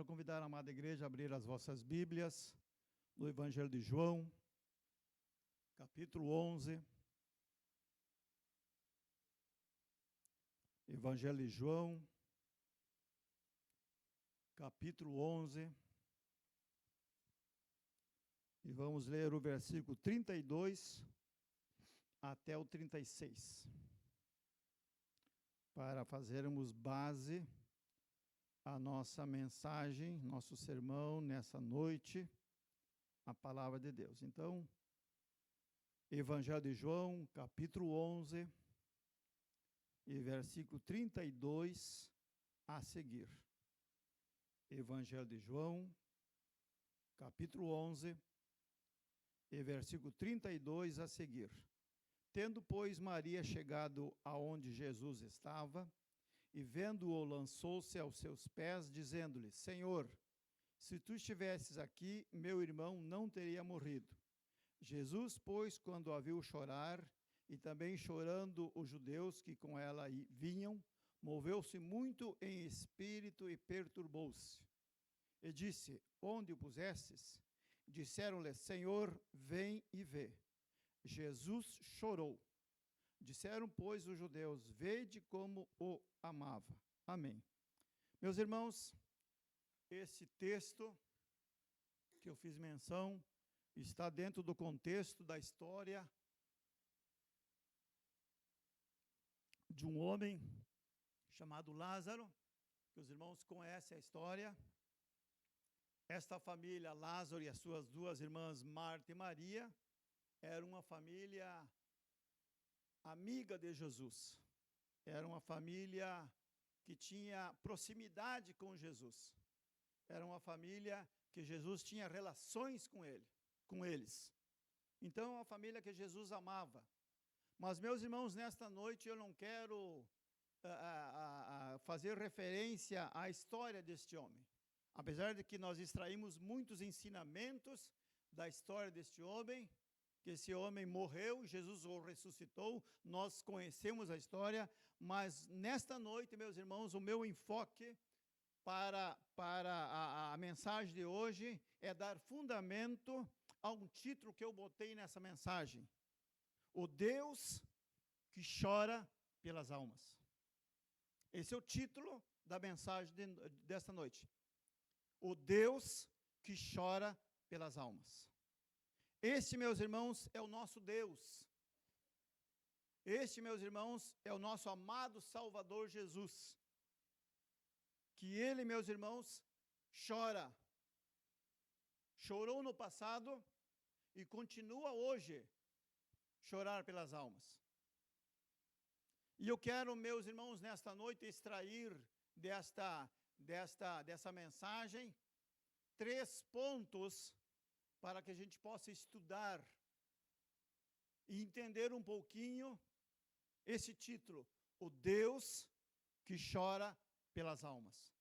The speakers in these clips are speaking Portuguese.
Quero convidar a amada igreja a abrir as vossas Bíblias no Evangelho de João, capítulo 11. Evangelho de João, capítulo 11. E vamos ler o versículo 32 até o 36. Para fazermos base a nossa mensagem, nosso sermão nessa noite, a palavra de Deus. Então, Evangelho de João, capítulo 11, e versículo 32 a seguir. Evangelho de João, capítulo 11, e versículo 32 a seguir. Tendo, pois, Maria chegado aonde Jesus estava, e vendo-o, lançou-se aos seus pés, dizendo-lhe: Senhor, se tu estivesses aqui, meu irmão não teria morrido. Jesus, pois, quando a viu chorar, e também chorando os judeus que com ela vinham, moveu-se muito em espírito e perturbou-se. E disse: Onde o pusestes? Disseram-lhe: Senhor, vem e vê. Jesus chorou. Disseram, pois, os judeus: Vede como o amava. Amém. Meus irmãos, esse texto que eu fiz menção está dentro do contexto da história de um homem chamado Lázaro, que os irmãos conhecem a história. Esta família, Lázaro e as suas duas irmãs, Marta e Maria, era uma família amiga de Jesus. Era uma família que tinha proximidade com Jesus. Era uma família que Jesus tinha relações com eles. Então, é uma família que Jesus amava. Mas, meus irmãos, nesta noite eu não quero fazer referência à história deste homem. Apesar de que nós extraímos muitos ensinamentos da história deste homem, que esse homem morreu, Jesus o ressuscitou, nós conhecemos a história, mas nesta noite, meus irmãos, o meu enfoque para a mensagem de hoje é dar fundamento a um título que eu botei nessa mensagem: O Deus que chora pelas almas. Esse é o título da mensagem desta noite. O Deus que chora pelas almas. Este, meus irmãos, é o nosso Deus. Este, meus irmãos, é o nosso amado Salvador Jesus. Que ele, meus irmãos, chora. Chorou no passado e continua hoje chorar pelas almas. E eu quero, meus irmãos, nesta noite extrair dessa mensagem 3 pontos para que a gente possa estudar e entender um pouquinho esse título: O Deus que chora pelas almas.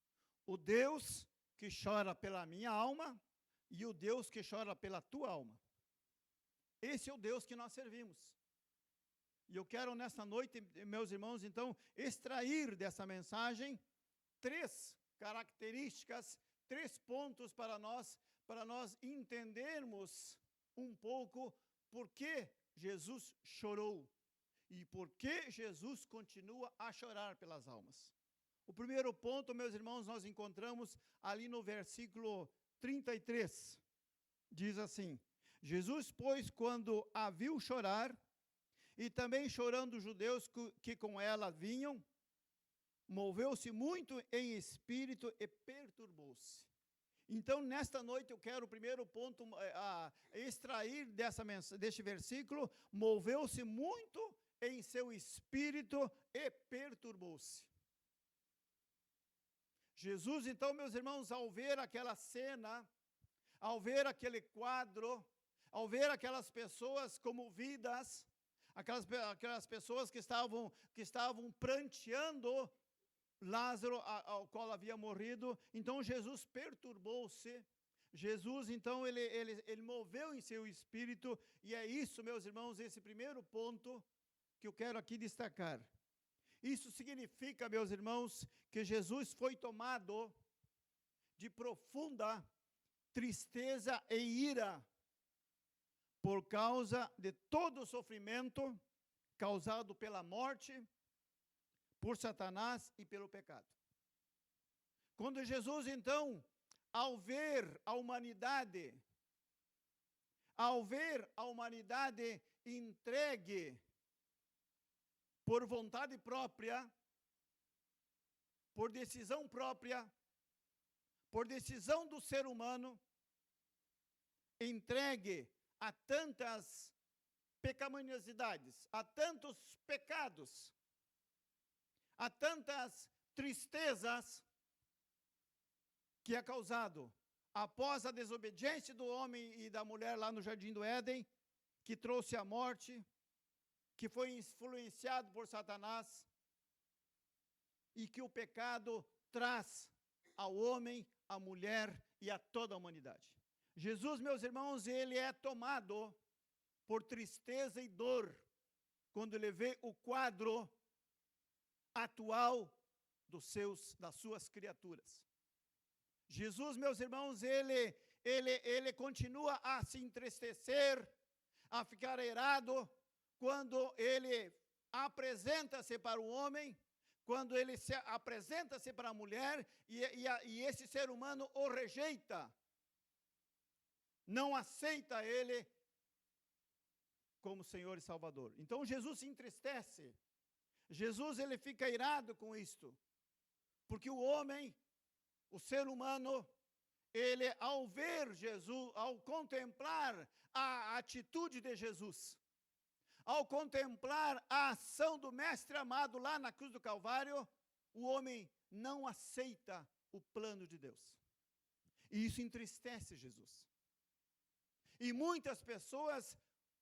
O Deus que chora pela minha alma e o Deus que chora pela tua alma. Esse é o Deus que nós servimos. E eu quero nessa noite, meus irmãos, então, extrair dessa mensagem 3 características, 3 pontos para nós entendermos um pouco por que Jesus chorou e por que Jesus continua a chorar pelas almas. O primeiro ponto, meus irmãos, nós encontramos ali no versículo 33. Diz assim: Jesus, pois, quando a viu chorar, e também chorando os judeus que com ela vinham, moveu-se muito em espírito e perturbou-se. Então, nesta noite, eu quero o primeiro ponto extrair deste versículo: moveu-se muito em seu espírito e perturbou-se. Jesus, então, meus irmãos, ao ver aquela cena, ao ver aquele quadro, ao ver aquelas pessoas comovidas, aquelas pessoas que estavam pranteando Lázaro, ao qual havia morrido, então Jesus perturbou-se. Jesus, então, ele moveu em seu espírito, e é isso, meus irmãos, esse primeiro ponto que eu quero aqui destacar. Isso significa, meus irmãos, que Jesus foi tomado de profunda tristeza e ira, por causa de todo o sofrimento causado pela morte, por Satanás e pelo pecado. Quando Jesus, então, ao ver a humanidade entregue por vontade própria, por decisão própria, por decisão do ser humano, entregue a tantas pecaminosidades, a tantos pecados, a tantas tristezas que é causado após a desobediência do homem e da mulher lá no Jardim do Éden, que trouxe a morte, que foi influenciado por Satanás, e que o pecado traz ao homem, à mulher e a toda a humanidade. Jesus, meus irmãos, ele é tomado por tristeza e dor quando ele vê o quadro atual das suas criaturas. Jesus, meus irmãos, ele continua a se entristecer, a ficar irado, quando ele apresenta-se para o homem, quando ele apresenta-se para a mulher, e esse ser humano o rejeita, não aceita ele como Senhor e Salvador. Então Jesus se entristece, Jesus ele fica irado com isto, porque o homem, o ser humano, ele ao ver Jesus, ao contemplar a atitude de Jesus, ao contemplar a ação do Mestre amado lá na cruz do Calvário, o homem não aceita o plano de Deus. E isso entristece Jesus. E muitas pessoas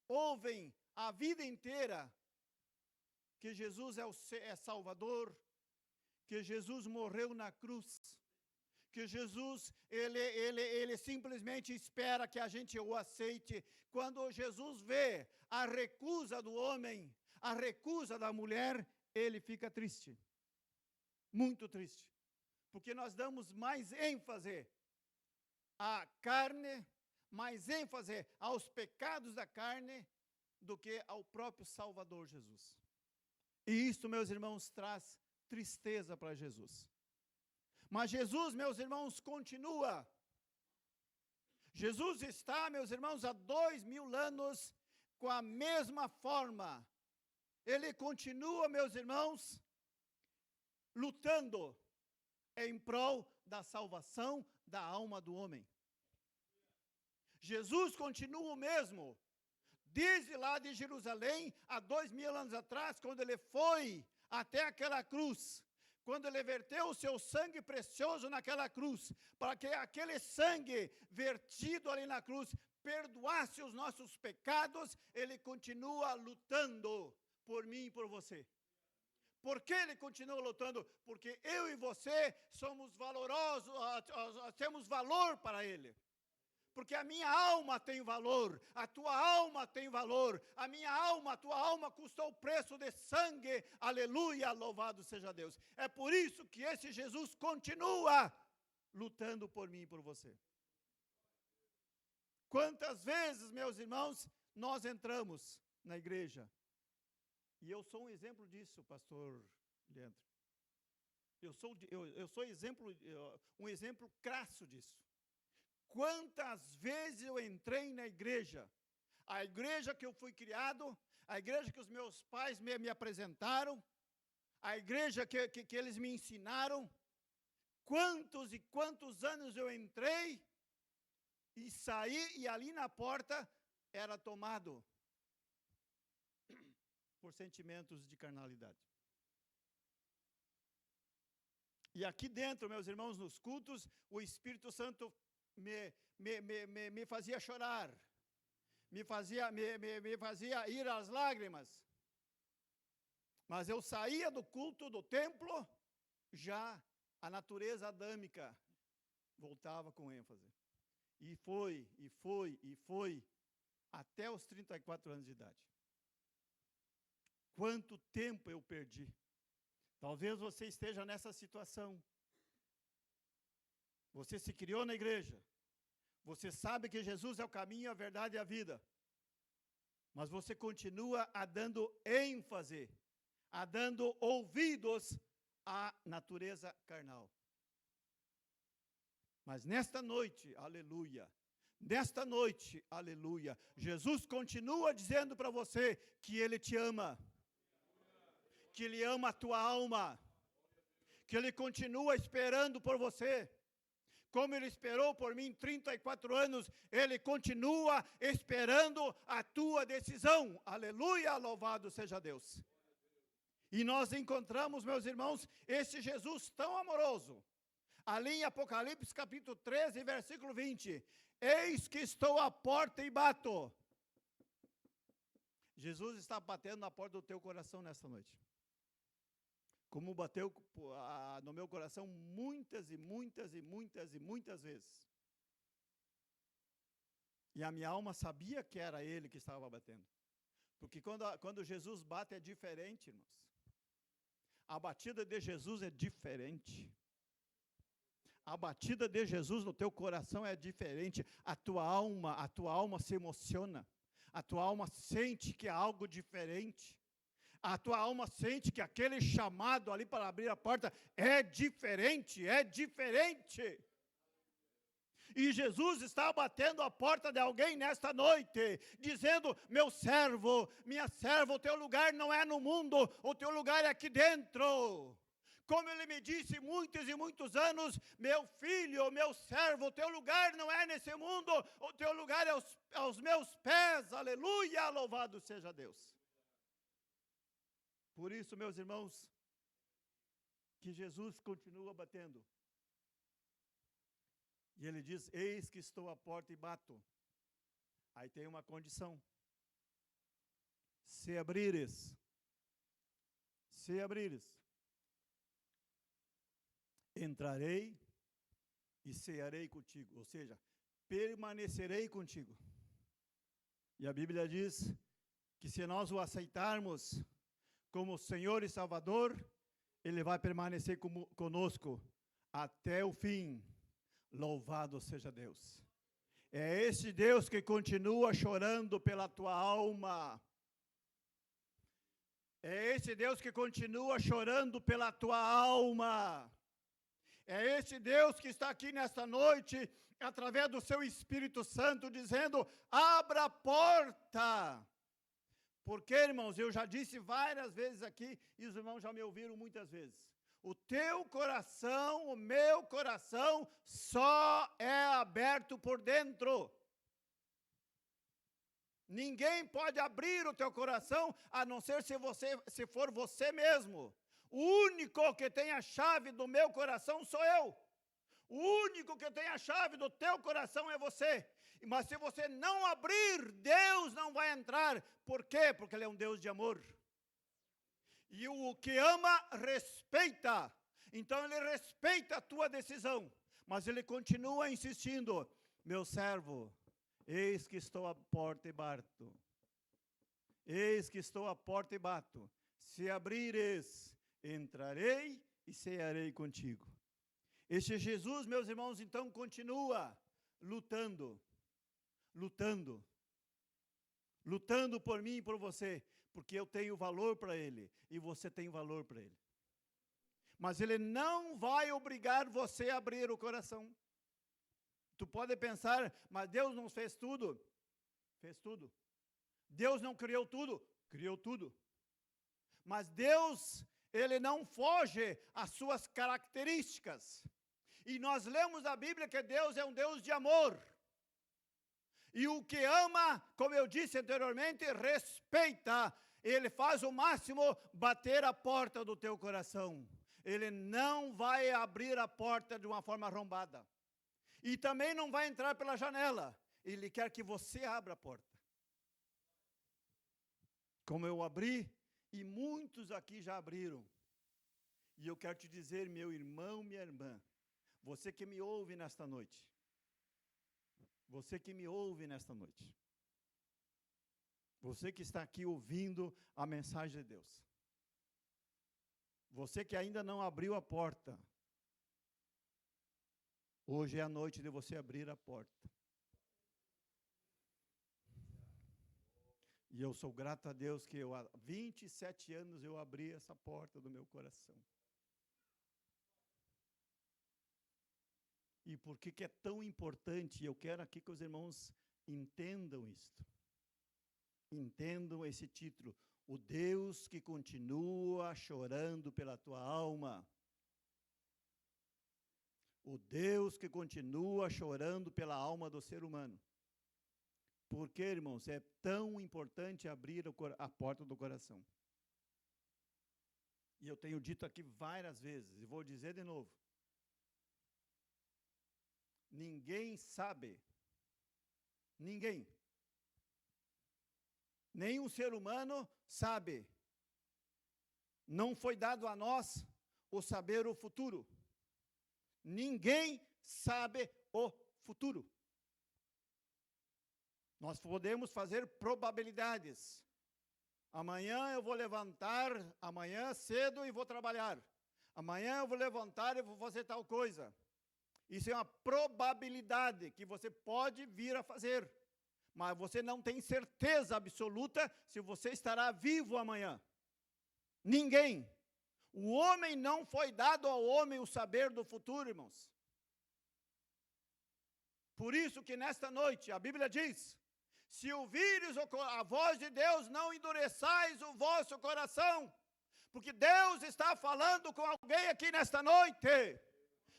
ouvem a vida inteira que Jesus é Salvador, que Jesus morreu na cruz, que Jesus, ele simplesmente espera que a gente o aceite. Quando Jesus vê a recusa do homem, a recusa da mulher, ele fica triste, muito triste, porque nós damos mais ênfase à carne, mais ênfase aos pecados da carne, do que ao próprio Salvador Jesus. E isso, meus irmãos, traz tristeza para Jesus. Mas Jesus, meus irmãos, continua. Jesus está, meus irmãos, há 2000 anos com a mesma forma. Ele continua, meus irmãos, lutando em prol da salvação da alma do homem. Jesus continua o mesmo. Desde lá de Jerusalém, há 2000 anos atrás, quando ele foi até aquela cruz, quando ele verteu o seu sangue precioso naquela cruz, para que aquele sangue vertido ali na cruz perdoasse os nossos pecados, ele continua lutando por mim e por você. Por que ele continua lutando? Porque eu e você somos valorosos, temos valor para ele. Porque a minha alma tem valor, a tua alma tem valor, a minha alma, a tua alma custou o preço de sangue, aleluia, louvado seja Deus. É por isso que esse Jesus continua lutando por mim e por você. Quantas vezes, meus irmãos, nós entramos na igreja, e eu sou um exemplo disso, pastor Leandro. Eu sou um exemplo crasso disso. Quantas vezes eu entrei na igreja, a igreja que eu fui criado, a igreja que os meus pais me apresentaram, a igreja que eles me ensinaram, quantos e quantos anos eu entrei e saí, e ali na porta era tomado por sentimentos de carnalidade. E aqui dentro, meus irmãos, nos cultos, o Espírito Santo me fazia chorar, me fazia ir às lágrimas. Mas eu saía do culto do templo, já a natureza adâmica voltava com ênfase. E foi, até os 34 anos de idade. Quanto tempo eu perdi. Talvez você esteja nessa situação. Você se criou na igreja. Você sabe que Jesus é o caminho, a verdade e a vida. Mas você continua a dando ênfase, a dando ouvidos à natureza carnal. Mas nesta noite, aleluia, nesta noite, aleluia, Jesus continua dizendo para você que Ele te ama, que Ele ama a tua alma, que Ele continua esperando por você. Como Ele esperou por mim 34 anos, Ele continua esperando a tua decisão. Aleluia, louvado seja Deus. E nós encontramos, meus irmãos, esse Jesus tão amoroso. Ali em Apocalipse capítulo 13, versículo 20. Eis que estou à porta e bato. Jesus está batendo na porta do teu coração nesta noite. Como bateu no meu coração muitas vezes. E a minha alma sabia que era Ele que estava batendo. Porque quando Jesus bate é diferente, irmãos. A batida de Jesus é diferente. A batida de Jesus no teu coração é diferente. A tua alma se emociona. A tua alma sente que é algo diferente. A tua alma sente que aquele chamado ali para abrir a porta é diferente, é diferente. E Jesus está batendo a porta de alguém nesta noite, dizendo: meu servo, minha serva, o teu lugar não é no mundo, o teu lugar é aqui dentro. Como Ele me disse muitos e muitos anos: meu filho, meu servo, o teu lugar não é nesse mundo, o teu lugar é aos meus pés. Aleluia, louvado seja Deus. Por isso, meus irmãos, que Jesus continua batendo. E Ele diz: eis que estou à porta e bato. Aí tem uma condição. Se abrires, entrarei e cearei contigo. Ou seja, permanecerei contigo. E a Bíblia diz que se nós o aceitarmos como Senhor e Salvador, Ele vai permanecer conosco até o fim. Louvado seja Deus. É esse Deus que continua chorando pela tua alma. É esse Deus que continua chorando pela tua alma. É esse Deus que está aqui nesta noite, através do seu Espírito Santo, dizendo: abra a porta. Porque, irmãos, eu já disse várias vezes aqui, e os irmãos já me ouviram muitas vezes. O teu coração, o meu coração, só é aberto por dentro. Ninguém pode abrir o teu coração, a não ser se for você mesmo. O único que tem a chave do meu coração sou eu. O único que tem a chave do teu coração é você. Mas se você não abrir, Deus não vai entrar. Por quê? Porque Ele é um Deus de amor. E o que ama, respeita. Então Ele respeita a tua decisão. Mas Ele continua insistindo: meu servo, eis que estou à porta e bato. Eis que estou à porta e bato. Se abrires, entrarei e cearei contigo. Este Jesus, meus irmãos, então continua lutando por mim e por você, porque eu tenho valor para Ele e você tem valor para Ele. Mas Ele não vai obrigar você a abrir o coração. Tu pode pensar: mas Deus não fez tudo? Fez tudo. Deus não criou tudo? Criou tudo. Mas Deus, Ele não foge às suas características. E nós lemos a Bíblia que Deus é um Deus de amor. E o que ama, como eu disse anteriormente, respeita. Ele faz o máximo bater a porta do teu coração. Ele não vai abrir a porta de uma forma arrombada. E também não vai entrar pela janela. Ele quer que você abra a porta. Como eu abri, e muitos aqui já abriram. E eu quero te dizer, meu irmão, minha irmã, você que me ouve nesta noite, você que me ouve nesta noite, você que está aqui ouvindo a mensagem de Deus, você que ainda não abriu a porta, Hoje é a noite de você abrir a porta. E eu sou grato a Deus que há 27 anos eu abri essa porta do meu coração. E por que é tão importante, eu quero aqui que os irmãos entendam isto. Entendam esse título, o Deus que continua chorando pela tua alma. O Deus que continua chorando pela alma do ser humano. Por que, irmãos, é tão importante abrir a porta do coração? E eu tenho dito aqui várias vezes, e vou dizer de novo. Ninguém sabe, ninguém, nenhum ser humano sabe. Não foi dado a nós o saber o futuro. Ninguém sabe o futuro. Nós podemos fazer probabilidades. Amanhã eu vou levantar, amanhã cedo e vou trabalhar. Amanhã eu vou levantar e vou fazer tal coisa. Isso é uma probabilidade que você pode vir a fazer. Mas você não tem certeza absoluta se você estará vivo amanhã. Ninguém. O homem não foi dado ao homem o saber do futuro, irmãos. Por isso que nesta noite a Bíblia diz: se ouvires a voz de Deus, não endureçais o vosso coração, porque Deus está falando com alguém aqui nesta noite.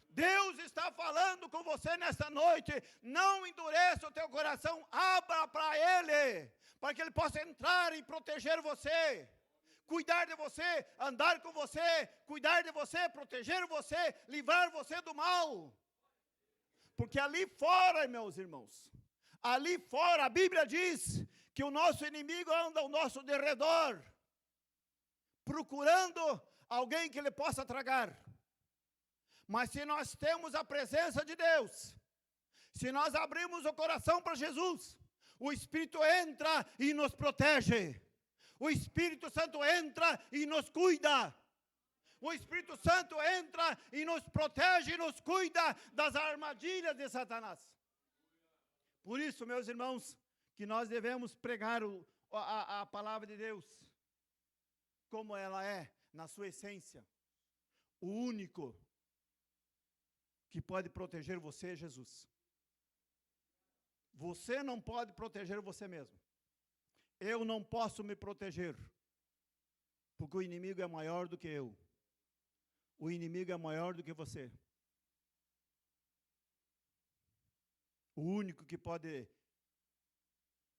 Deus está falando com você nesta noite. Não endureça o teu coração, abra para Ele, para que Ele possa entrar e proteger você, cuidar de você, andar com você, cuidar de você, proteger você, livrar você do mal. Porque ali fora, meus irmãos, ali fora, a Bíblia diz que o nosso inimigo anda ao nosso derredor, procurando alguém que ele possa tragar. Mas se nós temos a presença de Deus, se nós abrimos o coração para Jesus, o Espírito entra e nos protege. O Espírito Santo entra e nos cuida. O Espírito Santo entra e nos protege e nos cuida das armadilhas de Satanás. Por isso, meus irmãos, que nós devemos pregar a palavra de Deus como ela é, na sua essência. O único que pode proteger você é Jesus. Você não pode proteger você mesmo. Eu não posso me proteger, porque o inimigo é maior do que eu. O inimigo é maior do que você. O único que pode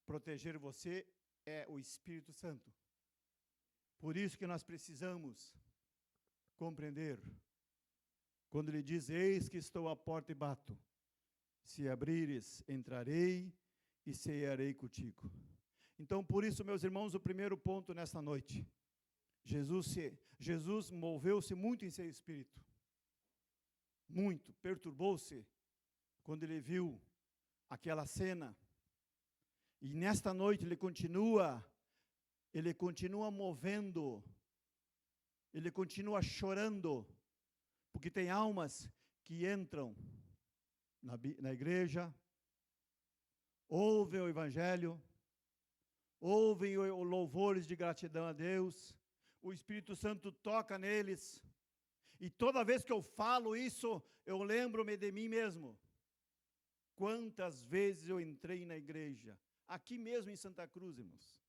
proteger você é o Espírito Santo. Por isso que nós precisamos compreender. Quando ele diz: eis que estou à porta e bato. Se abrires, entrarei e cearei contigo. Então, por isso, meus irmãos, o primeiro ponto nesta noite. Jesus moveu-se muito em seu espírito. Muito, perturbou-se quando ele viu aquela cena. E nesta noite ele continua movendo, ele continua chorando, porque tem almas que entram na igreja, ouvem o Evangelho, ouvem os louvores de gratidão a Deus, o Espírito Santo toca neles, e toda vez que eu falo isso, eu lembro-me de mim mesmo. Quantas vezes eu entrei na igreja, aqui mesmo em Santa Cruz, irmãos.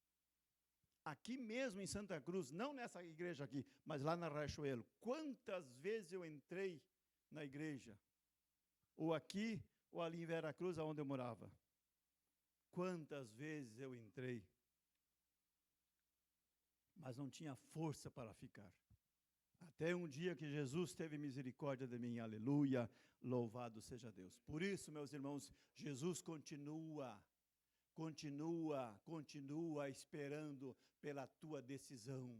Aqui mesmo em Santa Cruz, não nessa igreja aqui, mas lá na Riachuelo. Quantas vezes eu entrei na igreja, ou aqui, ou ali em Veracruz, onde eu morava. Quantas vezes eu entrei, mas não tinha força para ficar. Até um dia que Jesus teve misericórdia de mim, aleluia, louvado seja Deus. Por isso, meus irmãos, Jesus continua esperando pela tua decisão.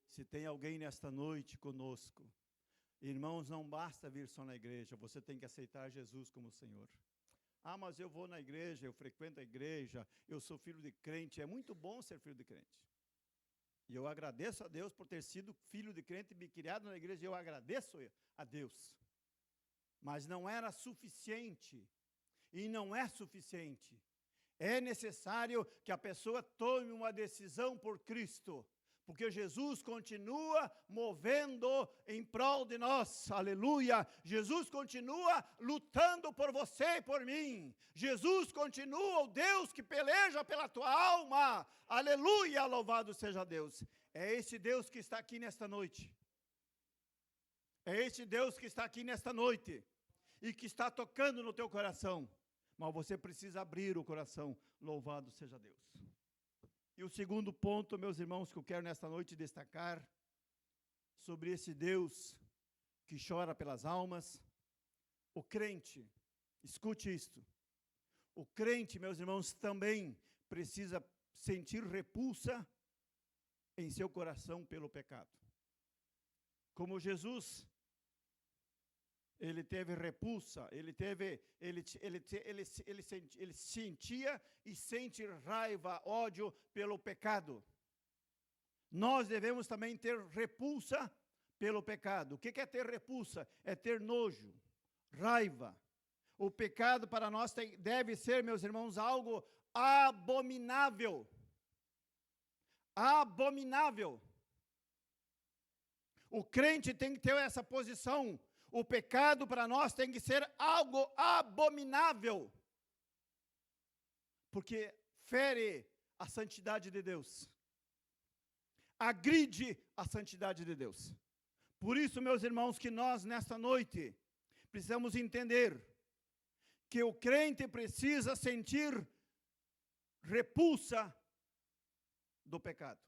Se tem alguém nesta noite conosco, irmãos, não basta vir só na igreja, você tem que aceitar Jesus como Senhor. Ah, mas eu vou na igreja, eu frequento a igreja, eu sou filho de crente. É muito bom ser filho de crente. E eu agradeço a Deus por ter sido filho de crente e me criado na igreja, eu agradeço a Deus. Mas não era suficiente. E não é suficiente. É necessário que a pessoa tome uma decisão por Cristo. Porque Jesus continua movendo em prol de nós, aleluia. Jesus continua lutando por você e por mim. Jesus continua o Deus que peleja pela tua alma, aleluia, louvado seja Deus. É esse Deus que está aqui nesta noite. É esse Deus que está aqui nesta noite e que está tocando no teu coração. Mas você precisa abrir o coração, louvado seja Deus. E o segundo ponto, meus irmãos, que eu quero nesta noite destacar, sobre esse Deus que chora pelas almas, o crente, escute isto, o crente, meus irmãos, também precisa sentir repulsa em seu coração pelo pecado. Como Jesus, ele teve repulsa, ele sentia e sente raiva, ódio pelo pecado. Nós devemos também ter repulsa pelo pecado. O que é ter repulsa? É ter nojo, raiva. O pecado para nós deve ser, meus irmãos, algo abominável. Abominável. O crente tem que ter essa posição. O pecado para nós tem que ser algo abominável, porque fere a santidade de Deus, agride a santidade de Deus. Por isso, meus irmãos, que nós nesta noite precisamos entender que o crente precisa sentir repulsa do pecado.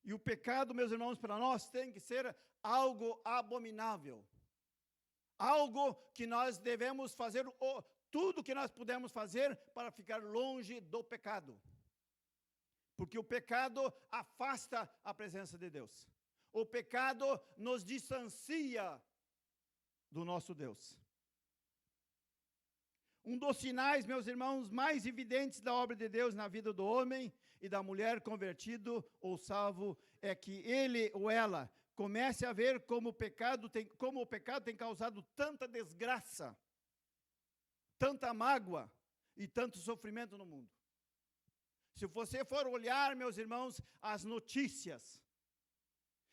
E o pecado, meus irmãos, para nós tem que ser algo abominável. Algo que nós devemos fazer, tudo que nós pudermos fazer para ficar longe do pecado. Porque o pecado afasta a presença de Deus. O pecado nos distancia do nosso Deus. Um dos sinais, meus irmãos, mais evidentes da obra de Deus na vida do homem e da mulher convertido ou salvo é que ele ou ela comece a ver como o pecado tem causado tanta desgraça, tanta mágoa e tanto sofrimento no mundo. Se você for olhar, meus irmãos, as notícias,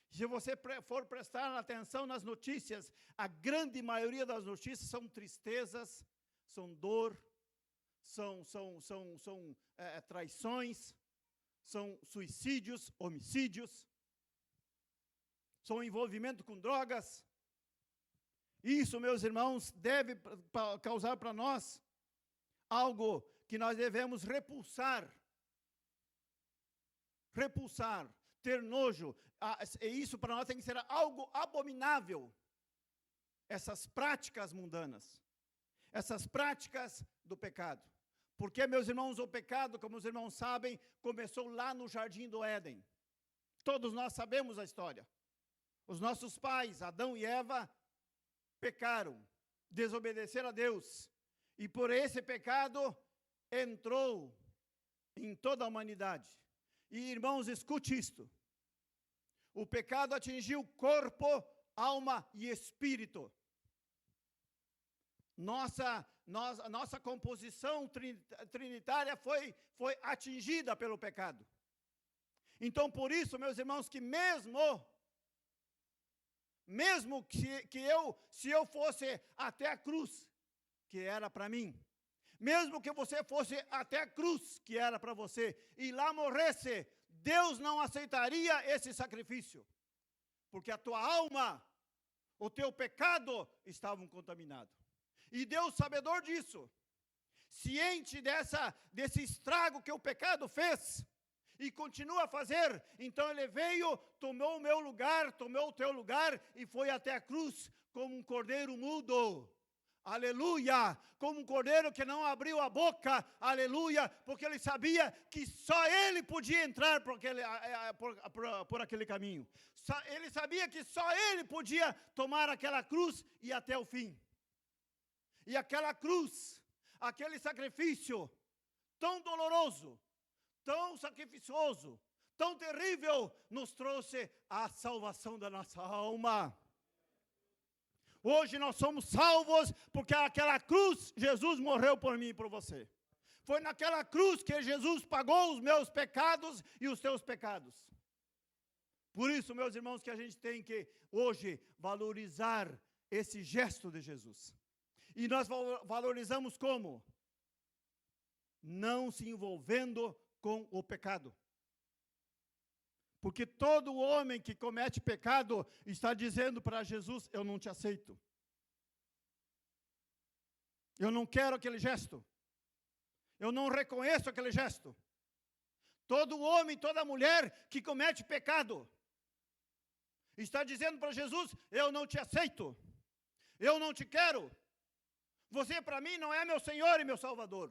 se você for prestar atenção nas notícias, a grande maioria das notícias são tristezas, são dor, são traições, são suicídios, homicídios, são envolvimento com drogas. Isso, meus irmãos, deve causar para nós algo que nós devemos repulsar, ter nojo. E isso para nós tem que ser algo abominável. Essas práticas mundanas, essas práticas do pecado. Porque, meus irmãos, o pecado, como os irmãos sabem, começou lá no Jardim do Éden. Todos nós sabemos a história. Os nossos pais, Adão e Eva, pecaram, desobedeceram a Deus. E por esse pecado entrou em toda a humanidade. E, irmãos, escute isto. O pecado atingiu corpo, alma e espírito. A nossa composição trinitária foi atingida pelo pecado. Então, por isso, meus irmãos, que mesmo que se eu fosse até a cruz, que era para mim, mesmo que você fosse até a cruz, que era para você, e lá morresse, Deus não aceitaria esse sacrifício, porque a tua alma, o teu pecado estavam contaminados. E Deus, sabedor disso, ciente desse estrago que o pecado fez, e continua a fazer, então ele veio, tomou o meu lugar, tomou o teu lugar, e foi até a cruz como um cordeiro mudo. Aleluia! Como um cordeiro que não abriu a boca, aleluia, porque ele sabia que só ele podia entrar por aquele caminho. Ele sabia que só ele podia tomar aquela cruz e até o fim. E aquela cruz, aquele sacrifício tão doloroso, tão sacrificioso, tão terrível, nos trouxe a salvação da nossa alma. Hoje nós somos salvos porque aquela cruz, Jesus morreu por mim e por você. Foi naquela cruz que Jesus pagou os meus pecados e os teus pecados. Por isso, meus irmãos, que a gente tem que hoje valorizar esse gesto de Jesus. E nós valorizamos como? Não se envolvendo com o pecado. Porque todo homem que comete pecado está dizendo para Jesus: eu não te aceito. Eu não quero aquele gesto. Eu não reconheço aquele gesto. Todo homem, toda mulher que comete pecado está dizendo para Jesus: eu não te aceito. Eu não te quero. Você para mim não é meu Senhor e meu Salvador.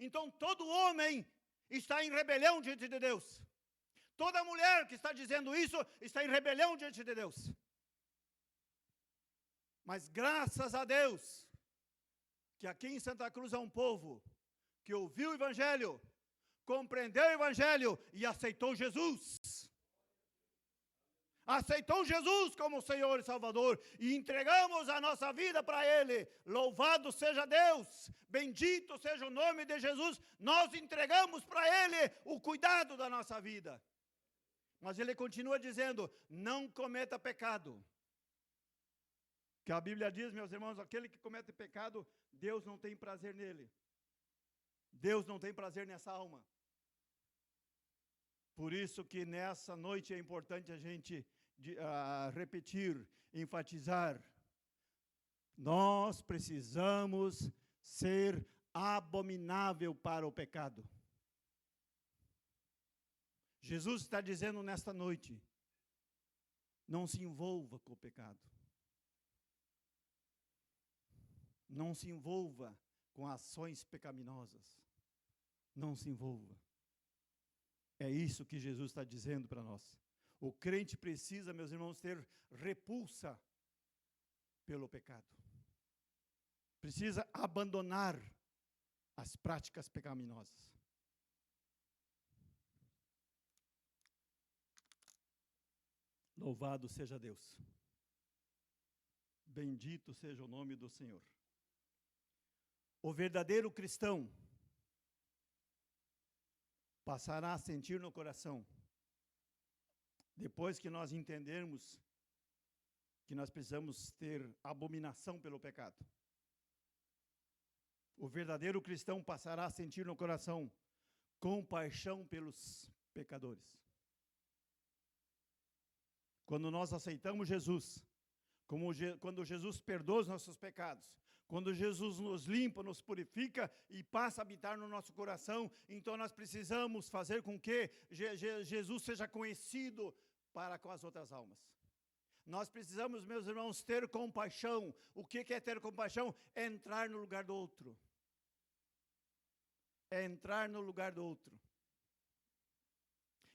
Então todo homem está em rebelião diante de Deus. Toda mulher que está dizendo isso está em rebelião diante de Deus. Mas graças a Deus, que aqui em Santa Cruz há um povo que ouviu o Evangelho, compreendeu o Evangelho e aceitou Jesus. Aceitou Jesus como Senhor e Salvador e entregamos a nossa vida para Ele. Louvado seja Deus, bendito seja o nome de Jesus. Nós entregamos para Ele o cuidado da nossa vida. Mas Ele continua dizendo: não cometa pecado. Que a Bíblia diz, meus irmãos, aquele que comete pecado, Deus não tem prazer nele. Deus não tem prazer nessa alma. Por isso que nessa noite é importante a gente repetir, enfatizar. Nós precisamos ser abominável para o pecado. Jesus está dizendo nesta noite: não se envolva com o pecado. Não se envolva com ações pecaminosas. Não se envolva. É isso que Jesus está dizendo para nós. O crente precisa, meus irmãos, ter repulsa pelo pecado. Precisa abandonar as práticas pecaminosas. Louvado seja Deus. Bendito seja o nome do Senhor. O verdadeiro cristão passará a sentir no coração, depois que nós entendermos que nós precisamos ter abominação pelo pecado. O verdadeiro cristão passará a sentir no coração compaixão pelos pecadores. Quando nós aceitamos Jesus, quando Jesus perdoa os nossos pecados, quando Jesus nos limpa, nos purifica e passa a habitar no nosso coração, então nós precisamos fazer com que Jesus seja conhecido para com as outras almas. Nós precisamos, meus irmãos, ter compaixão. O que é ter compaixão? É entrar no lugar do outro. É entrar no lugar do outro.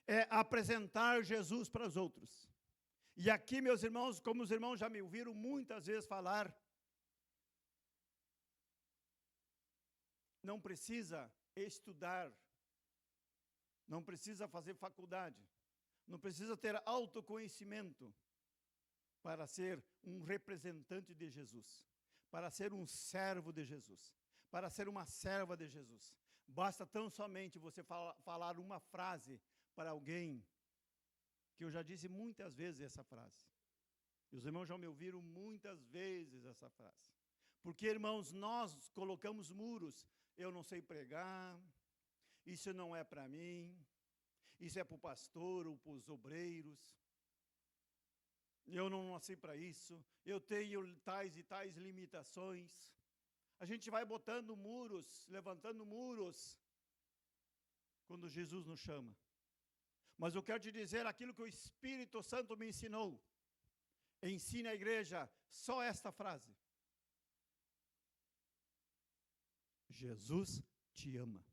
É apresentar Jesus para os outros. E aqui, meus irmãos, como os irmãos já me ouviram muitas vezes falar, não precisa estudar, não precisa fazer faculdade, não precisa ter autoconhecimento para ser um representante de Jesus, para ser um servo de Jesus, para ser uma serva de Jesus. Basta tão somente você falar uma frase para alguém, que eu já disse muitas vezes essa frase. E os irmãos já me ouviram muitas vezes essa frase. Porque, irmãos, nós colocamos muros. Eu não sei pregar, isso não é para mim, isso é para o pastor ou para os obreiros. Eu não nasci para isso, eu tenho tais e tais limitações. A gente vai botando muros, levantando muros, quando Jesus nos chama. Mas eu quero te dizer aquilo que o Espírito Santo me ensinou. Ensine a igreja só esta frase: Jesus te ama.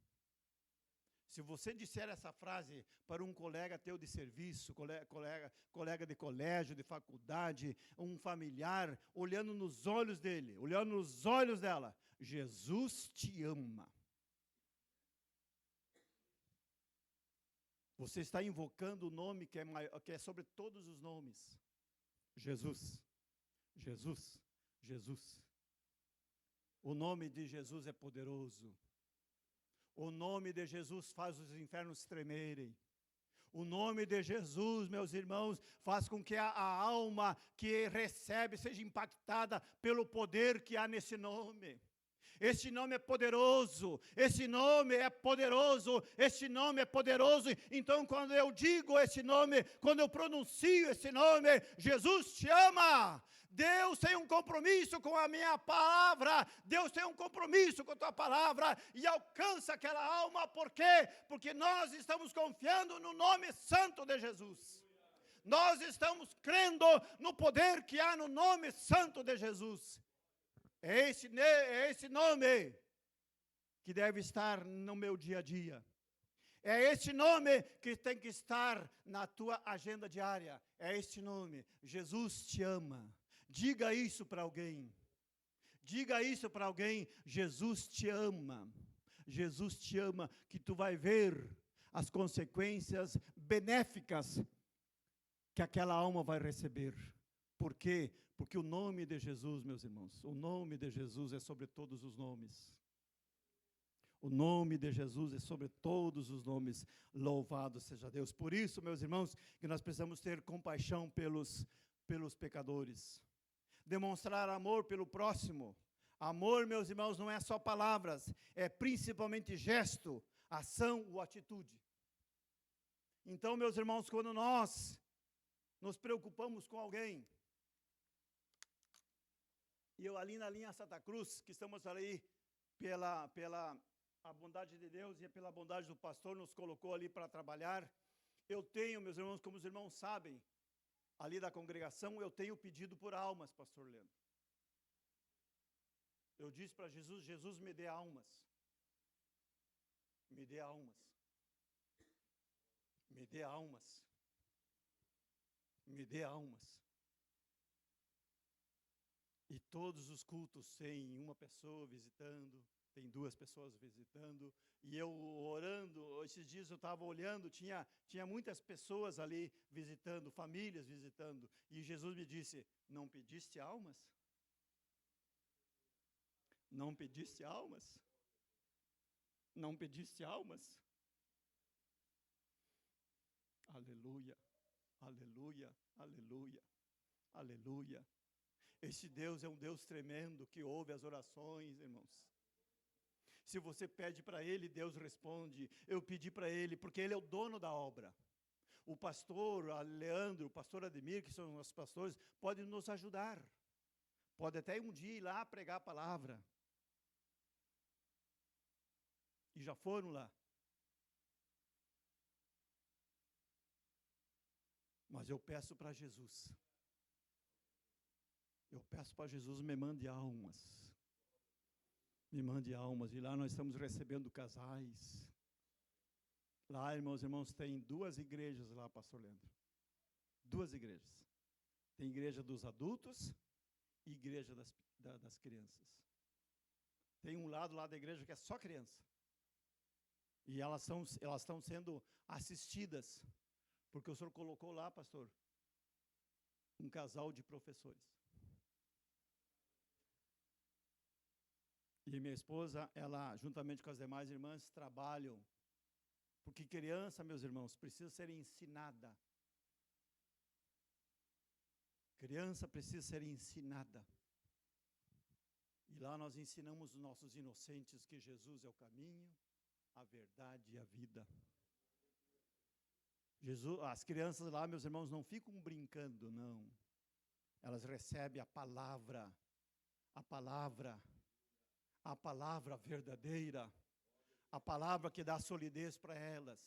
Se você disser essa frase para um colega teu de serviço, colega de colégio, de faculdade, um familiar, olhando nos olhos dele, olhando nos olhos dela, Jesus te ama. Você está invocando o nome que é sobre todos os nomes. Jesus. Jesus. Jesus. O nome de Jesus é poderoso. O nome de Jesus faz os infernos tremerem. O nome de Jesus, meus irmãos, faz com que a alma que recebe seja impactada pelo poder que há nesse nome. Esse nome é poderoso, esse nome é poderoso, esse nome é poderoso. Então, quando eu digo esse nome, quando eu pronuncio esse nome, Jesus te ama. Deus tem um compromisso com a minha palavra, Deus tem um compromisso com a tua palavra e alcança aquela alma. Por quê? Porque nós estamos confiando no nome santo de Jesus. Nós estamos crendo no poder que há no nome santo de Jesus. É esse nome que deve estar no meu dia a dia. É esse nome que tem que estar na tua agenda diária. É esse nome. Jesus te ama. Diga isso para alguém. Diga isso para alguém. Jesus te ama. Jesus te ama, que tu vai ver as consequências benéficas que aquela alma vai receber. Por quê? Porque o nome de Jesus, meus irmãos, o nome de Jesus é sobre todos os nomes. O nome de Jesus é sobre todos os nomes. Louvado seja Deus. Por isso, meus irmãos, que nós precisamos ter compaixão pelos pecadores. Demonstrar amor pelo próximo. Amor, meus irmãos, não é só palavras, é principalmente gesto, ação ou atitude. Então, meus irmãos, quando nós nos preocupamos com alguém, e eu ali na linha Santa Cruz, que estamos ali pela a bondade de Deus e pela bondade do pastor, nos colocou ali para trabalhar. Eu tenho, meus irmãos, como os irmãos sabem, ali da congregação, eu tenho pedido por almas, pastor Leandro. Eu disse para Jesus, Jesus me dê almas. Me dê almas. Me dê almas. Me dê almas. E todos os cultos tem uma pessoa visitando, tem duas pessoas visitando, e eu orando, esses dias eu estava olhando, tinha muitas pessoas ali visitando, famílias visitando, e Jesus me disse, não pediste almas? Não pediste almas? Não pediste almas? Aleluia, aleluia, aleluia, aleluia. Esse Deus é um Deus tremendo que ouve as orações, irmãos. Se você pede para Ele, Deus responde. Eu pedi para Ele, porque Ele é o dono da obra. O pastor Leandro, o pastor Ademir, que são os pastores, podem nos ajudar. Pode até um dia ir lá pregar a palavra. E já foram lá. Mas eu peço para Jesus. Eu peço para Jesus, me mande almas. Me mande almas. E lá nós estamos recebendo casais. Lá, irmãos, tem 2 igrejas lá, pastor Leandro. 2 igrejas. Tem igreja dos adultos e igreja das crianças. Tem um lado lá da igreja que é só criança. E elas estão sendo assistidas. Porque o senhor colocou lá, pastor, um casal de professores. E minha esposa, ela, juntamente com as demais irmãs, trabalham. Porque criança, meus irmãos, precisa ser ensinada. Criança precisa ser ensinada. E lá nós ensinamos os nossos inocentes que Jesus é o caminho, a verdade e a vida. Jesus, as crianças lá, meus irmãos, não ficam brincando, não. Elas recebem a palavra verdadeira, a palavra que dá solidez para elas.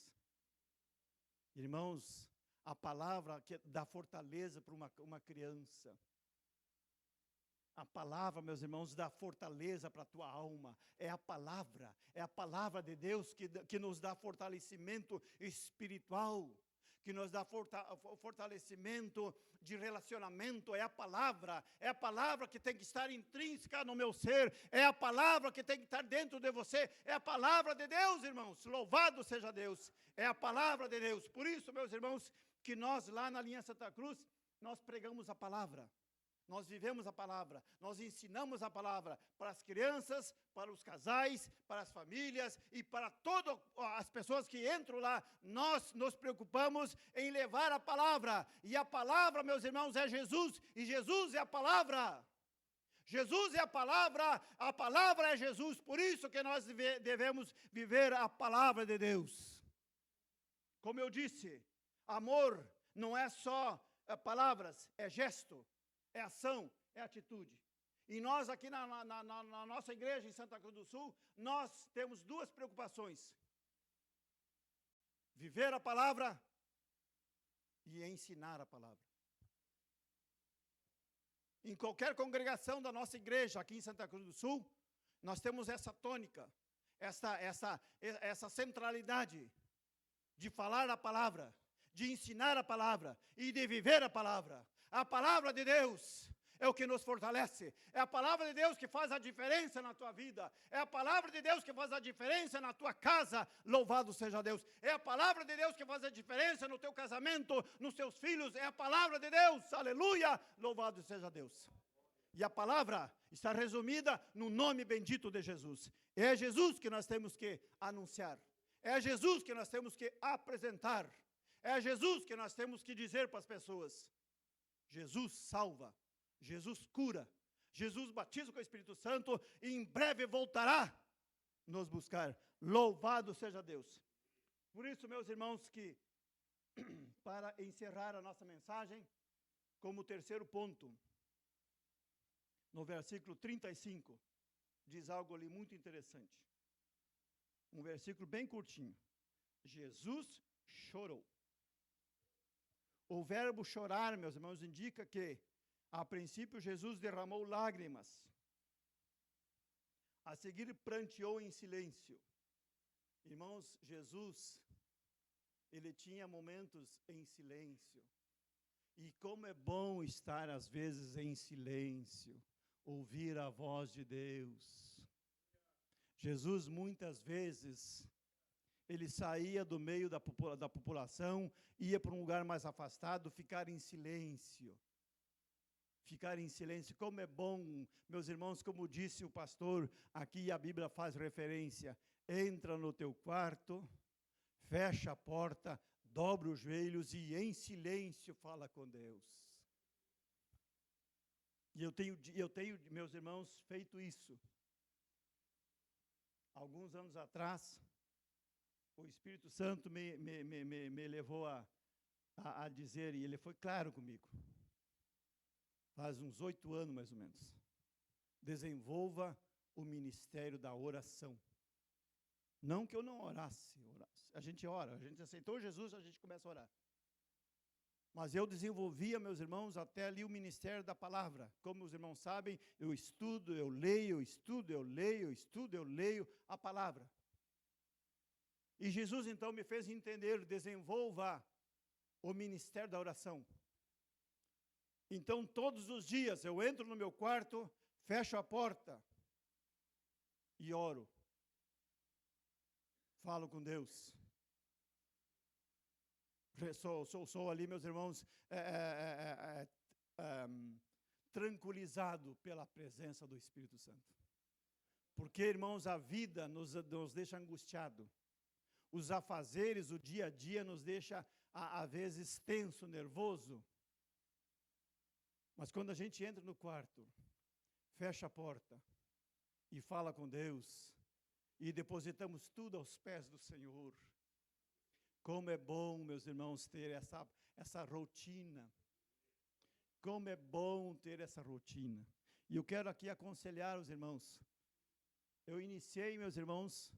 Irmãos, a palavra que dá fortaleza para uma criança. A palavra, meus irmãos, dá fortaleza para a tua alma. É a palavra de Deus que nos dá fortalecimento espiritual, que nos dá fortalecimento de relacionamento. É a palavra que tem que estar intrínseca no meu ser, é a palavra que tem que estar dentro de você, é a palavra de Deus, irmãos. Louvado seja Deus, é a palavra de Deus. Por isso, meus irmãos, que nós lá na linha Santa Cruz, nós pregamos a palavra. nós vivemos a palavra, nós ensinamos a palavra para as crianças, para os casais, para as famílias e para todas as pessoas que entram lá. Nós nos preocupamos em levar a palavra, e a palavra, meus irmãos, é Jesus, e Jesus é a palavra. Jesus é a palavra é Jesus, por isso que nós devemos viver a palavra de Deus. Como eu disse, amor não é só palavras, é gesto, é ação, é atitude. E nós aqui na nossa igreja em Santa Cruz do Sul, nós temos duas preocupações: viver a palavra e ensinar a palavra. Em qualquer congregação da nossa igreja aqui em Santa Cruz do Sul, nós temos essa tônica, essa centralidade de falar a palavra, de ensinar a palavra e de viver a palavra. A palavra de Deus é o que nos fortalece. É a palavra de Deus que faz a diferença na tua vida. É a palavra de Deus que faz a diferença na tua casa. Louvado seja Deus. É a palavra de Deus que faz a diferença no teu casamento, nos teus filhos. É a palavra de Deus. Aleluia. Louvado seja Deus. E a palavra está resumida no nome bendito de Jesus. É Jesus que nós temos que anunciar. É Jesus que nós temos que apresentar. É Jesus que nós temos que dizer para as pessoas. Jesus salva. Jesus cura, Jesus batiza com o Espírito Santo e em breve voltará nos buscar. Louvado seja Deus. Por isso, meus irmãos, que para encerrar a nossa mensagem, como terceiro ponto, no versículo 35, diz algo ali muito interessante. Um versículo bem curtinho. Jesus chorou. O verbo chorar, meus irmãos, indica que a princípio, Jesus derramou lágrimas. A seguir, pranteou em silêncio. Irmãos, Jesus, ele tinha momentos em silêncio. E como é bom estar, às vezes, em silêncio, ouvir a voz de Deus. Jesus, muitas vezes, ele saía do meio da população, ia para um lugar mais afastado, ficar em silêncio. Ficar em silêncio, como é bom, meus irmãos, como disse o pastor, aqui a Bíblia faz referência, entra no teu quarto, fecha a porta, dobra os joelhos e em silêncio fala com Deus. E eu tenho, meus irmãos, feito isso. Alguns anos atrás, o Espírito Santo me levou a dizer, e ele foi claro comigo, faz uns 8 anos, mais ou menos. Desenvolva o ministério da oração. Não que eu não orasse. A gente ora, a gente aceitou Jesus, a gente começa a orar. Mas eu desenvolvia, meus irmãos, até ali o ministério da palavra. Como os irmãos sabem, eu estudo, eu leio, eu leio a palavra. E Jesus, então, me fez entender, desenvolva o ministério da oração. Então, todos os dias, eu entro no meu quarto, fecho a porta e oro. Falo com Deus. Sou ali, meus irmãos, tranquilizado pela presença do Espírito Santo. Porque, irmãos, a vida nos deixa angustiado. Os afazeres, o dia a dia nos deixa, às vezes, tenso, nervoso. Mas quando a gente entra no quarto, fecha a porta e fala com Deus, e depositamos tudo aos pés do Senhor, como é bom, meus irmãos, ter essa rotina. Como é bom ter essa rotina. E eu quero aqui aconselhar os irmãos. Eu iniciei, meus irmãos,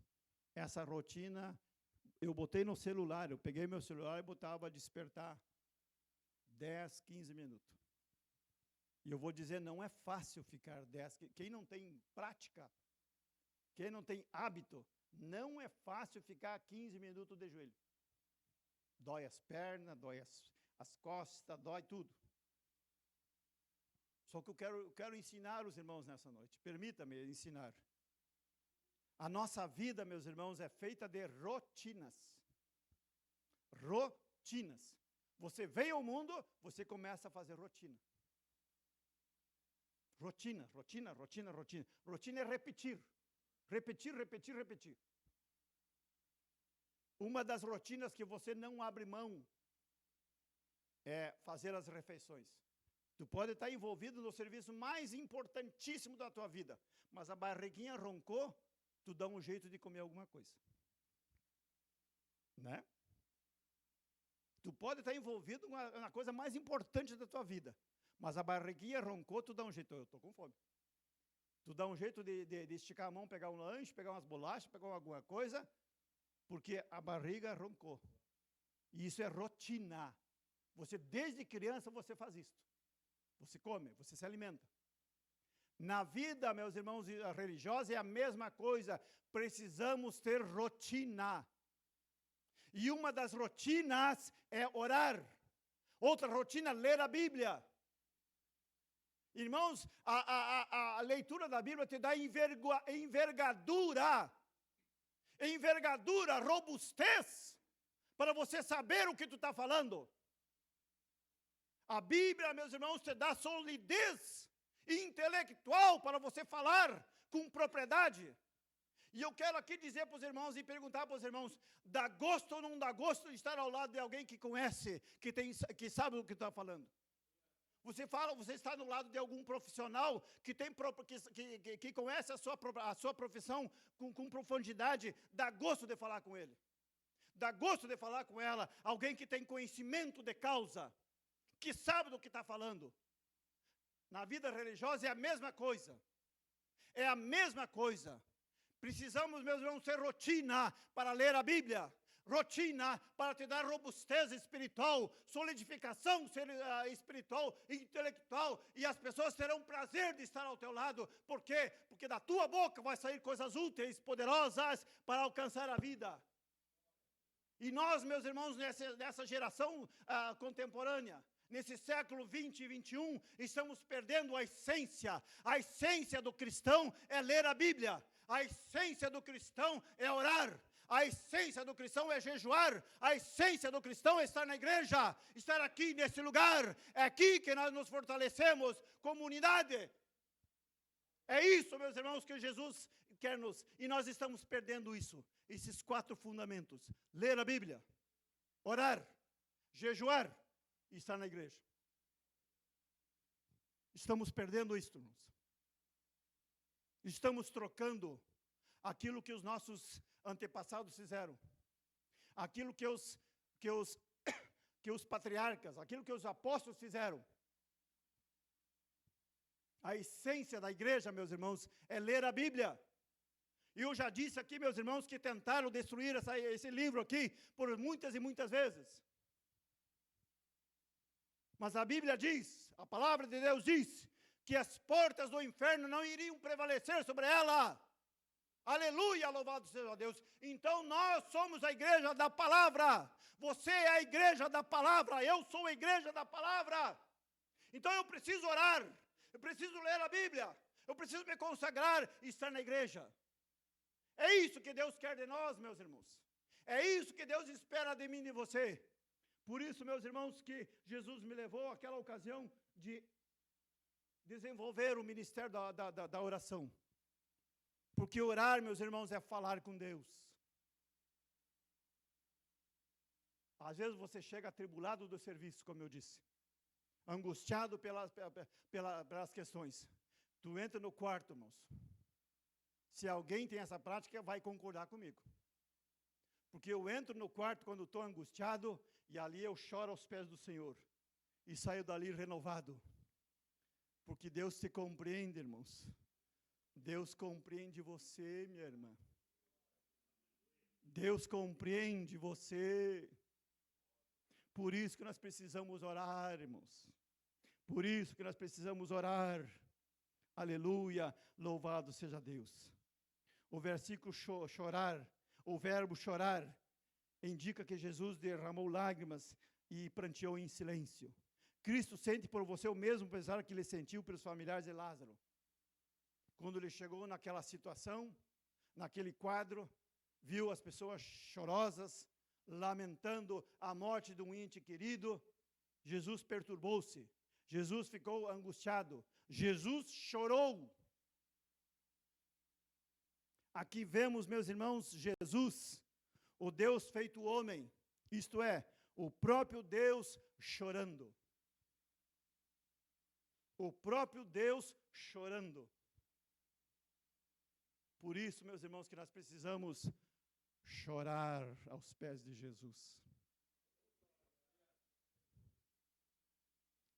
essa rotina, eu botei no celular, eu peguei meu celular e botava a despertar 10, 15 minutos. E eu vou dizer, não é fácil ficar 10. Quem não tem prática, quem não tem hábito, não é fácil ficar 15 minutos de joelho. Dói as pernas, dói as costas, dói tudo. Só que eu quero ensinar os irmãos nessa noite. Permita-me ensinar. A nossa vida, meus irmãos, é feita de rotinas. Rotinas. Você vem ao mundo, você começa a fazer rotina. Rotina, rotina, rotina, rotina. Rotina é repetir. Repetir, repetir, repetir. Uma das rotinas que você não abre mão é fazer as refeições. Tu pode estar envolvido no serviço mais importantíssimo da tua vida, mas a barriguinha roncou, tu dá um jeito de comer alguma coisa. Né? Tu pode estar envolvido na coisa mais importante da tua vida, mas a barriguinha roncou, tu dá um jeito. Eu estou com fome. Tu dá um jeito de esticar a mão, pegar um lanche, pegar umas bolachas, pegar alguma coisa, porque a barriga roncou. E isso é rotina. Você, desde criança, você faz isso. Você come, você se alimenta. Na vida, meus irmãos, religiosa é a mesma coisa. Precisamos ter rotina. E uma das rotinas é orar. Outra rotina, ler a Bíblia. Irmãos, a leitura da Bíblia te dá envergadura, robustez, para você saber o que tu está falando. A Bíblia, meus irmãos, te dá solidez intelectual para você falar com propriedade. E eu quero aqui dizer para os irmãos e perguntar para os irmãos, dá gosto ou não dá gosto de estar ao lado de alguém que conhece, que sabe o que está falando? Você está do lado de algum profissional que conhece a sua profissão com profundidade, dá gosto de falar com ele. Dá gosto de falar com ela, alguém que tem conhecimento de causa, que sabe do que está falando. Na vida religiosa é a mesma coisa. É a mesma coisa. Precisamos, meus irmãos, ter rotina para ler a Bíblia. Rotina para te dar robustez espiritual, solidificação espiritual, intelectual, e as pessoas terão prazer de estar ao teu lado. Por quê? Porque da tua boca vai sair coisas úteis, poderosas para alcançar a vida. E nós, meus irmãos, nessa geração contemporânea, nesse século 20 e 21, estamos perdendo a essência. A essência do cristão é ler a Bíblia. A essência do cristão é orar. A essência do cristão é jejuar. A essência do cristão é estar na igreja, estar aqui nesse lugar. É aqui que nós nos fortalecemos, comunidade. É isso, meus irmãos, que Jesus quer nos... E nós estamos perdendo isso. Esses 4 fundamentos. Ler a Bíblia, orar, jejuar e estar na igreja. Estamos perdendo isso, irmãos. Estamos trocando aquilo que os nossos antepassados fizeram. Aquilo que os patriarcas, aquilo que os apóstolos fizeram. A essência da igreja, meus irmãos, é ler a Bíblia. E eu já disse aqui, meus irmãos, que tentaram destruir esse livro aqui por muitas e muitas vezes. Mas a Bíblia diz, a palavra de Deus diz, que as portas do inferno não iriam prevalecer sobre ela. Aleluia, louvado seja Deus. Então nós somos a igreja da palavra. Você é a igreja da palavra. Eu sou a igreja da palavra. Então eu preciso orar. Eu preciso ler a Bíblia. Eu preciso me consagrar e estar na igreja. É isso que Deus quer de nós, meus irmãos. É isso que Deus espera de mim e de você. Por isso, meus irmãos, que Jesus me levou àquela ocasião de desenvolver o ministério da oração. Porque orar, meus irmãos, é falar com Deus. Às vezes você chega atribulado do serviço, como eu disse. Angustiado pelas questões. Tu entra no quarto, irmãos. Se alguém tem essa prática, vai concordar comigo. Porque eu entro no quarto quando estou angustiado, e ali eu choro aos pés do Senhor. E saio dali renovado. Porque Deus te compreende, irmãos. Deus compreende você, minha irmã. Deus compreende você. Por isso que nós precisamos orar, irmãos. Por isso que nós precisamos orar. Aleluia, louvado seja Deus. O versículo chorar, o verbo chorar, indica que Jesus derramou lágrimas e pranteou em silêncio. Cristo sente por você o mesmo pesar que ele sentiu pelos familiares de Lázaro. Quando ele chegou naquela situação, naquele quadro, viu as pessoas chorosas, lamentando a morte de um ente querido, Jesus perturbou-se. Jesus ficou angustiado. Jesus chorou. Aqui vemos, meus irmãos, Jesus, o Deus feito homem, isto é, o próprio Deus chorando. O próprio Deus chorando. Por isso, meus irmãos, que nós precisamos chorar aos pés de Jesus.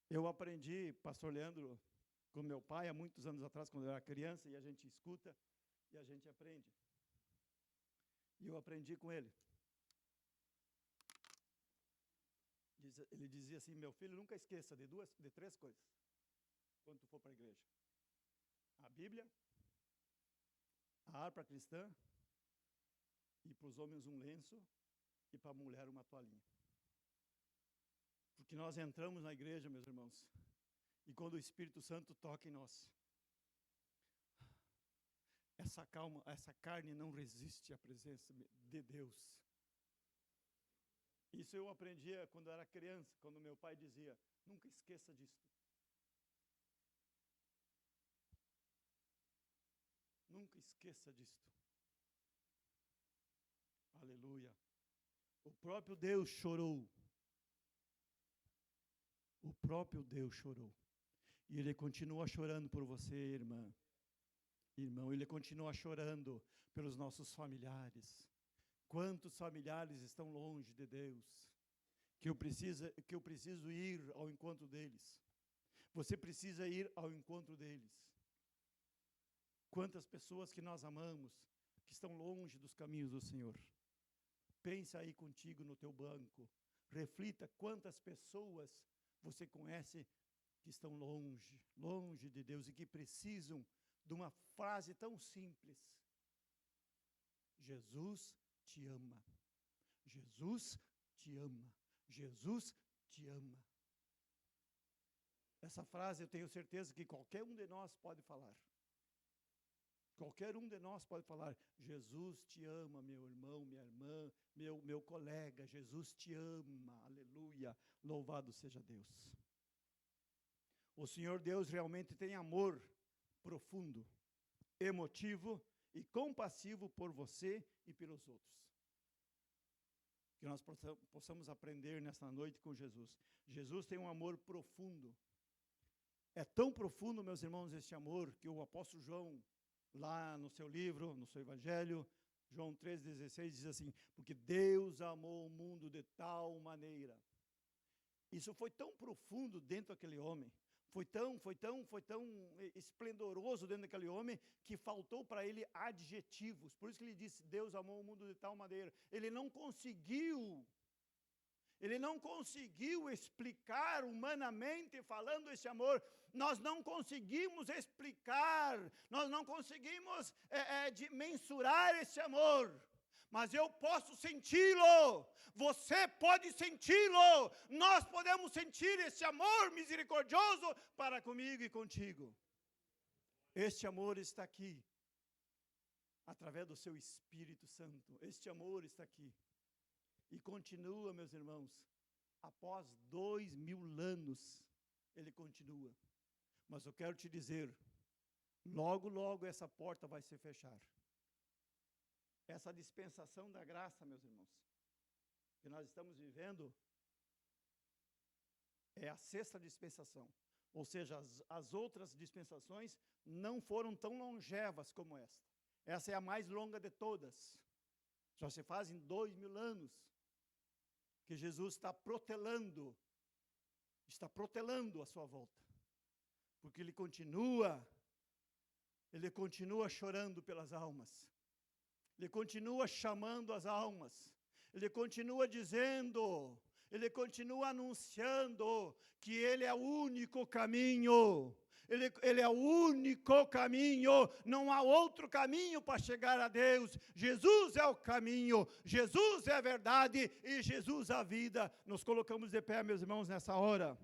Eu aprendi, pastor Leandro, com meu pai, há muitos anos atrás, quando eu era criança, e a gente escuta e a gente aprende. E eu aprendi com ele. Ele dizia assim: meu filho, nunca esqueça de três coisas quando tu for para a igreja: a Bíblia, a harpa cristã, e para os homens um lenço, e para a mulher uma toalhinha. Porque nós entramos na igreja, meus irmãos, e quando o Espírito Santo toca em nós, essa carne não resiste à presença de Deus. Isso eu aprendia quando eu era criança, quando meu pai dizia: nunca esqueça disto. Nunca esqueça disto. Aleluia. O próprio Deus chorou. O próprio Deus chorou. E Ele continua chorando por você, irmã. Irmão, Ele continua chorando pelos nossos familiares. Quantos familiares estão longe de Deus? Que eu preciso ir ao encontro deles. Você precisa ir ao encontro deles. Quantas pessoas que nós amamos, que estão longe dos caminhos do Senhor. Pensa aí contigo no teu banco. Reflita quantas pessoas você conhece que estão longe de Deus e que precisam de uma frase tão simples: Jesus te ama. Jesus te ama. Jesus te ama. Essa frase eu tenho certeza que qualquer um de nós pode falar. Qualquer um de nós pode falar: Jesus te ama, meu irmão, minha irmã, meu colega, Jesus te ama, aleluia, louvado seja Deus. O Senhor Deus realmente tem amor profundo, emotivo e compassivo por você e pelos outros. Que nós possamos aprender nesta noite com Jesus. Jesus tem um amor profundo. É tão profundo, meus irmãos, este amor, que o apóstolo João, lá no seu livro, no seu evangelho, João 3,16, diz assim: porque Deus amou o mundo de tal maneira. Isso foi tão profundo dentro daquele homem, foi tão esplendoroso dentro daquele homem, que faltou para ele adjetivos. Por isso que ele disse: Deus amou o mundo de tal maneira. Ele não conseguiu explicar humanamente falando esse amor. Nós não conseguimos explicar, nós não conseguimos mensurar esse amor, mas eu posso senti-lo, você pode senti-lo, nós podemos sentir esse amor misericordioso para comigo e contigo. Este amor está aqui, através do seu Espírito Santo. Este amor está aqui. E continua, meus irmãos, após 2000 anos, ele continua. Mas eu quero te dizer, logo, logo essa porta vai se fechar. Essa dispensação da graça, meus irmãos, que nós estamos vivendo, é a sexta dispensação. Ou seja, as outras dispensações não foram tão longevas como esta. Essa é a mais longa de todas. Já se fazem 2000 anos que Jesus está protelando a sua volta. Porque ele continua chorando pelas almas. Ele continua chamando as almas. Ele continua dizendo, ele continua anunciando que ele é o único caminho. Ele é o único caminho, não há outro caminho para chegar a Deus. Jesus é o caminho, Jesus é a verdade e Jesus a vida. Nos colocamos de pé, meus irmãos, nessa hora.